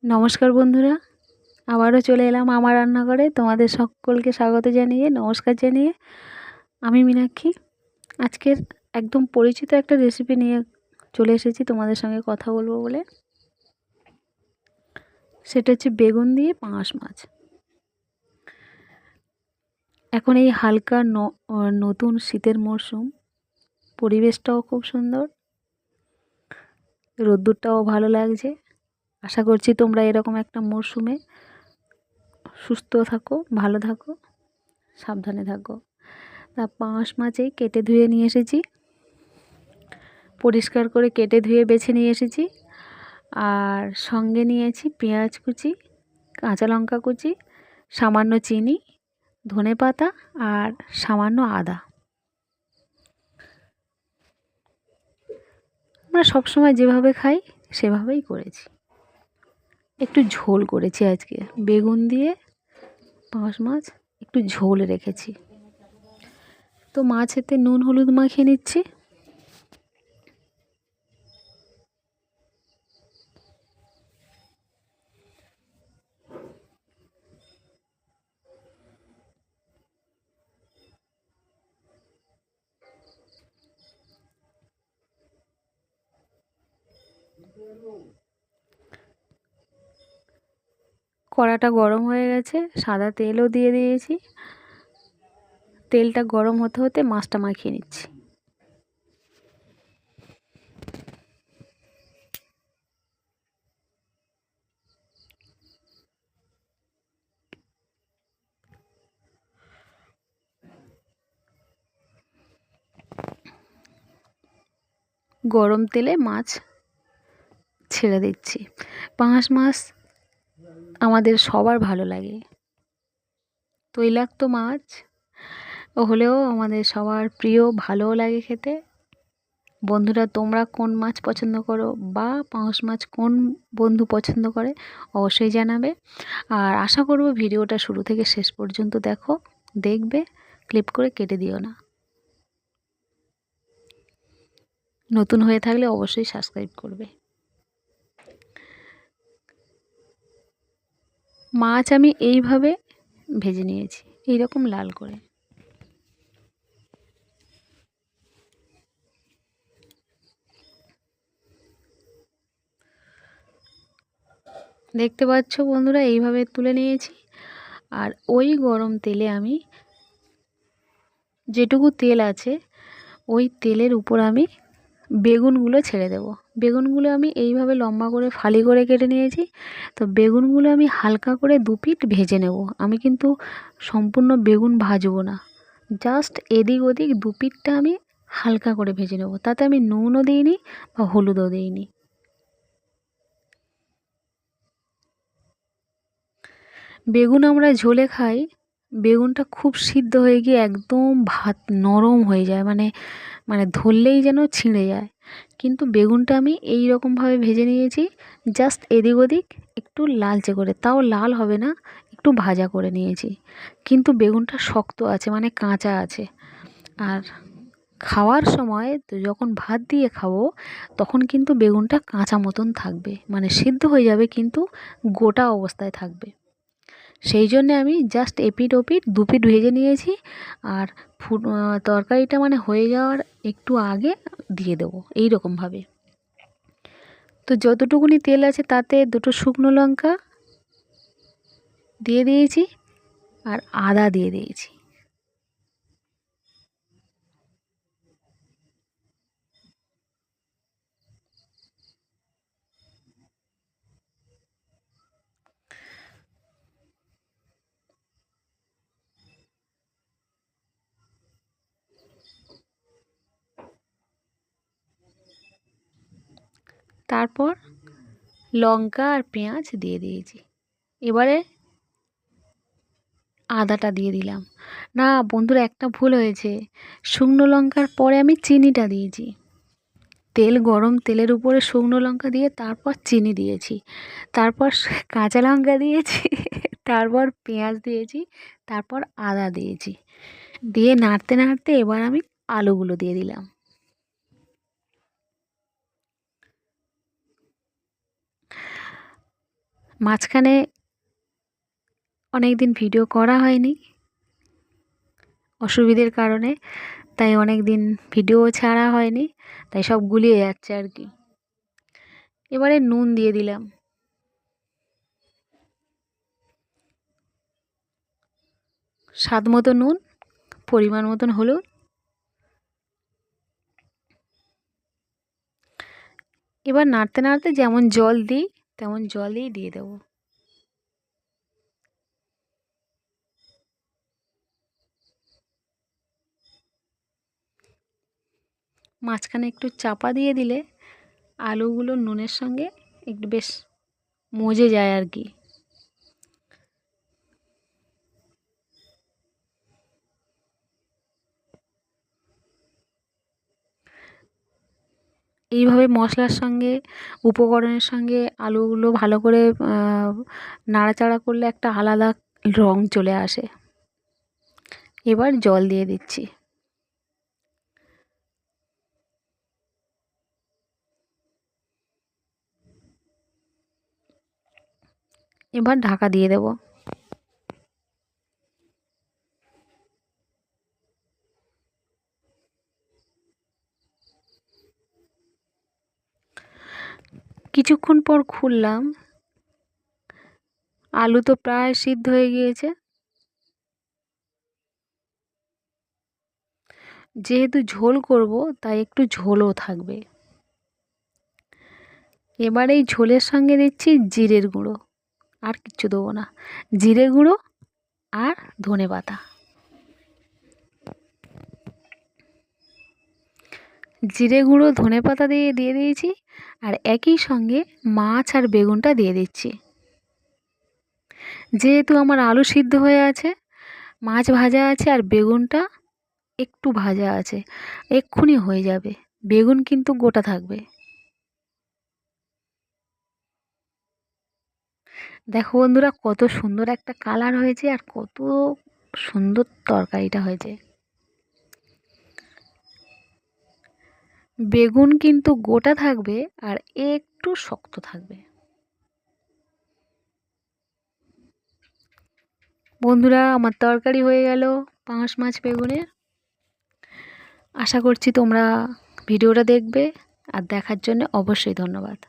নমস্কার বন্ধুরা, আবারও চলে এলাম আমার রান্নাঘরে। তোমাদের সকলকে স্বাগত জানিয়ে, নমস্কার জানিয়ে আমি মীনাক্ষী আজকের একদম পরিচিত একটা রেসিপি নিয়ে চলে এসেছি তোমাদের সঙ্গে কথা বলবো বলে। সেটা হচ্ছে বেগুন দিয়ে পাঙাশ মাছ। এখন এই হালকা নতুন শীতের মরশুম, পরিবেশটাও খুব সুন্দর, রোদ্দুরটাও ভালো লাগছে। আশা করছি তোমরা এরকম একটা মরশুমে সুস্থ থাকো, ভালো থাকো, সাবধানে থাকো। তা পাঙাশ মাছই কেটে ধুয়ে নিয়ে এসেছি, পরিষ্কার করে কেটে ধুয়ে বেছে নিয়ে এসেছি। আর সঙ্গে নিয়েছি পেঁয়াজ কুচি, কাঁচা লঙ্কা কুচি, সামান্য চিনি, ধনেপাতা আর সামান্য আদা। আমরা সবসময় যেভাবে খাই সেভাবেই করেছি, একটু ঝোল করেছি আজকে। বেগুন দিয়ে পাঙাশ মাছ একটু ঝোল রেখেছি। তো মাছেতে নুন হলুদ মাখিয়ে নিচ্ছি। কড়াটা গরম হয়ে গেছে, সাদা তেলও দিয়ে দিয়েছি। তেলটা গরম হতে হতে মাছটা মাখিয়ে নিচ্ছি। গরম তেলে মাছ ছেড়ে দিচ্ছি। পাঙাশ মাছ আমাদের সবার ভালো লাগে, তৈলাক্ত মাছ হলেও আমাদের সবার প্রিয়, ভালোও লাগে খেতে। বন্ধুরা, তোমরা কোন মাছ পছন্দ করো বা পাঙাশ মাছ কোন বন্ধু পছন্দ করে অবশ্যই জানাবে। আর আশা করব ভিডিওটা শুরু থেকে শেষ পর্যন্ত দেখবে, ক্লিপ করে কেটে দিও না। নতুন হয়ে থাকলে অবশ্যই সাবস্ক্রাইব করবে। মাছ আমি এইভাবে ভেজে নিয়েছি, এইরকম লাল করে। দেখতে পাচ্ছ বন্ধুরা, এইভাবে তুলে নিয়েছি। আর ওই গরম তেলে আমি যেটুকু তেল আছে ওই তেলের উপর আমি বেগুনগুলো ছেড়ে দেব। বেগুনগুলো আমি এইভাবে লম্বা করে ফালি করে কেটে নিয়েছি। তো বেগুনগুলো আমি হালকা করে দু পিঠ ভেজে নেব। আমি কিন্তু সম্পূর্ণ বেগুন ভাজবো না, জাস্ট এদিক ওদিক দু পিঠটা আমি হালকা করে ভেজে নেব। তাতে আমি নুনও দিইনি বা হলুদও দিইনি। বেগুন আমরা ঝোলে খাই, বেগুনটা খুব সিদ্ধ হয়ে গিয়ে একদম ভাত নরম হয়ে যায়, মানে মানে ধরলেই যেন ছিঁড়ে যায়। কিন্তু বেগুনটা আমি এই রকমভাবে ভেজে নিয়েছি, জাস্ট এদিক ওদিক একটু লালচে করে, তাও লাল হবে না, একটু ভাজা করে নিয়েছি। কিন্তু বেগুনটা শক্ত আছে, মানে কাঁচা আছে। আর খাওয়ার সময় তো যখন ভাত দিয়ে খাবো তখন কিন্তু বেগুনটা কাঁচা মতন থাকবে, মানে সিদ্ধ হয়ে যাবে কিন্তু গোটা অবস্থায় থাকবে। সেই জন্যে আমি জাস্ট এপিঠ ওপিঠ দু পিঠ ভেজে নিয়েছি। আর তরকারিটা মানে হয়ে যাওয়ার একটু আগে দিয়ে দেবো এই রকমভাবে। তো যতটুকুনি তেল আছে তাতে দুটো শুকনো লঙ্কা দিয়ে দিয়েছি আর আদা দিয়ে দিয়েছি। তারপর লঙ্কা আর পেঁয়াজ দিয়ে দিয়েছি। এবারে আদাটা দিয়ে দিলাম। না বন্ধুরা, একটা ভুল হয়েছে, শুকনো লঙ্কার পরে আমি চিনিটা দিয়েছি। তেল গরম, তেলের উপরে শুকনো লঙ্কা দিয়ে তারপর চিনি দিয়েছি, তারপর কাঁচা লঙ্কা দিয়েছি, তারপর পেঁয়াজ দিয়েছি, তারপর আদা দিয়েছি। দিয়ে নাড়তে নাড়তে এবার আমি আলুগুলো দিয়ে দিলাম। মাঝখানে অনেক দিন ভিডিও করা হয়নি অসুবিধের কারণে, তাই অনেক দিন ভিডিও ছাড়া হয়নি, তাই সব গুলিয়ে যাচ্ছে আর কি। এবারে নুন দিয়ে দিলাম, স্বাদ মতো নুন, পরিমাণ মতন হলুদ। এবার নাড়তে নাড়তে যেমন জল দিই তেমন জলই দিয়ে দেবো। মাঝখানে একটু চাপা দিয়ে দিলে আলুগুলো নুনের সঙ্গে একটু বেশ মজে যায় আর কি। এইভাবে মশলার সঙ্গে উপকরণের সঙ্গে আলুগুলো ভালো করে নাড়াচাড়া করলে একটা আলাদা রং চলে আসে। এবার জল দিয়ে দিচ্ছি। এবার ঢাকা দিয়ে দেব। কিছুক্ষণ পর খুললাম, আলু তো প্রায় সিদ্ধ হয়ে গিয়েছে। যেহেতু ঝোল করব তাই একটু ঝোলও থাকবে। এবার এই ঝোলের সঙ্গে দিচ্ছি জিরের গুঁড়ো, আর কিচ্ছু দেবো না। জিরে গুঁড়ো আর ধনেপাতা। জিরে গুঁড়ো ধনেপাতা দিয়ে দিয়েছি, আর একই সঙ্গে মাছ আর বেগুনটা দিয়ে দিচ্ছি। যেহেতু আমার আলু সিদ্ধ হয়ে আছে, মাছ ভাজা আছে আর বেগুনটা একটু ভাজা আছে, এক্ষুনি হয়ে যাবে। বেগুন কিন্তু গোটা থাকবে। দেখো বন্ধুরা, কত সুন্দর একটা কালার হয়েছে আর কত সুন্দর তরকারিটা হয়েছে। বেগুন কিন্তু গোটা থাকবে আর একটু শক্ত থাকবে। বন্ধুরা, আমার তরকারি হয়ে গেল পাঙাশ মাছ বেগুনের। আশা করছি তোমরা ভিডিওটা দেখবে, আর দেখার জন্য অবশ্যই ধন্যবাদ।